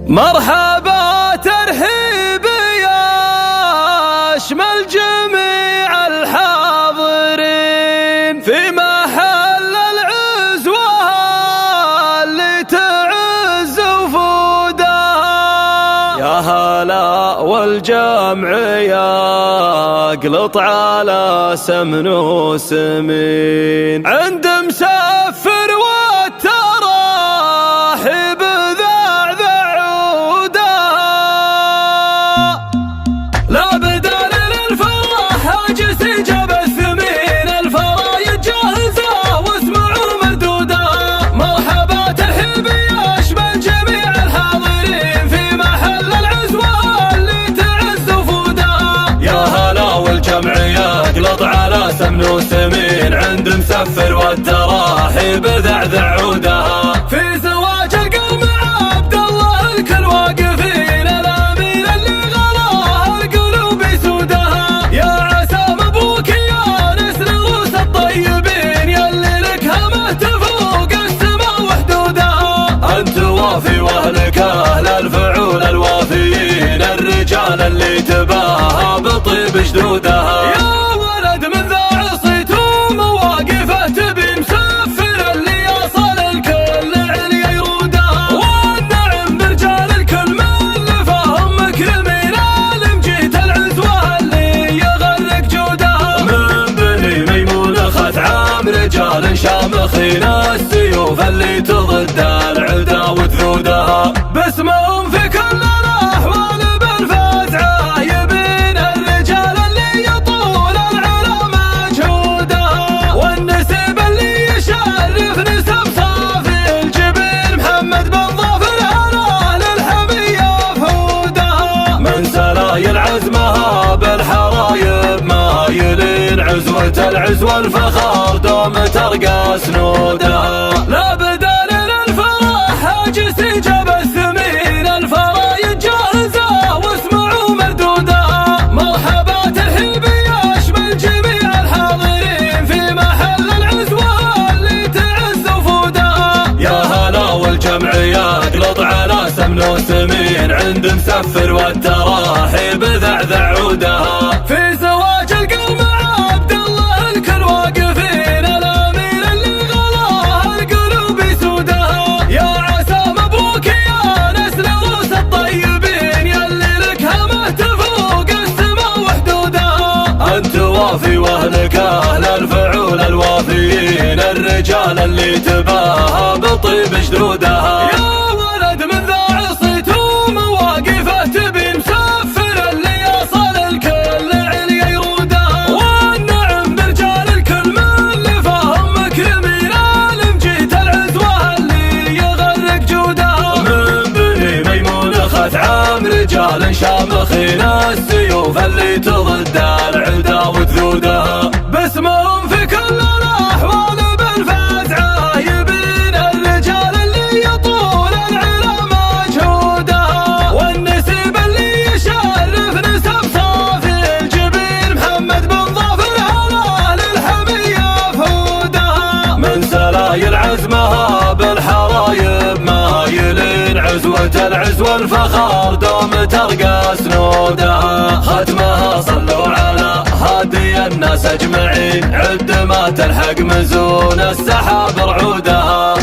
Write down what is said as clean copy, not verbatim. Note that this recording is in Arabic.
مرحبا ترحيب يشمل جميع الحاضرين في محل العزوة اللي تعز وفودها. يا هلا والجمع يقلط على سمن وسمين عند مسفر والتراحب ذعذع عودها. لا بدال للفرح هاجس جاب الثمين الفرايد جاهزة واسمعوا مردودها. مرحبا ترحيب يشمل جميع الحاضرين في محل العزوة اللي تعز وفودها. يا هلا والجمع يقلط على سمن وسمين عند مسفر والتراحب ذعذع عودها. في زواج القوم عبد الله الكل واقفين الامين اللي غلاها القلوب يسودها. يا عسى مبروك يا نسل روس الطيبين يلي لك همه تفوق السما وحدودها. انت وافي واهلك اهل الفعول الوافيين الرجال اللي تباهى بطيب جدودها. يا ولد من ذا عصيته مواقفه تبي مسفر اللي يصل الكل عليا يرودها. والنعم برجال الكل ملفهم مكرمين المجيت العزوه اللي يغرق جودها. من بني ميمون خت عام رجال شامخين السيوف اللي تضد العدا وثودها. باسمهم في كل الاحوال بالفزعه يبين الرجال اللي يطول العلا مجهودها. والنسب اللي يشرف نسب صافي الجبين محمد بن ظافر على للحميه فهودها. من سلايل عزمها بالحرايب مايلين عزوه العزوه الفخار دوم ترقى سنودها. لا بدال للفرح هاجس جاب الثمين الفرايد جاهزه واسمعوا مردودها. مرحبا ترحيب يشمل جميع الحاضرين في محل العزوه اللي تعز وفودها. يا هلا والجمع يقلط على سمن وسمين عند مسفر والتراحيب ذعذع عودها. في زواج القوم عبد الله الكل واقفين الامين اللي غلاها القلوب يسودها. يا عسى مبروك يا نسل روس الطيبين يلي لك همه تفوق السما وحدودها. انت وافي واهلك اهل الفعول الوافيين الرجال اللي تباهى بطيب جدودها. يا ولد من ذا عصيته مواقفه تبي مسفر اللي يصل الكل عليا يرودها. والنعم برجال الكل ملفهم مكرمين المجيت العزوه اللي يغرق جودها. من بني ميمون خت عام رجال شامخين السيوف اللي تضد العدا وثودها. باسمهم في كل الاحوال بالفزعه يبين الرجال اللي يطول العلا مجهودها. والنسب اللي يشرف نسب صافي الجبين محمد بن ظافر على للحميه فهودها. من سلايل عزمها بالحرايب مايلين عزوه العزوه الفخار دوم ترقى سنودها. ختمها صلوا على هادي الناس اجمعين عد ما تلحق مزون السحاب رعودها.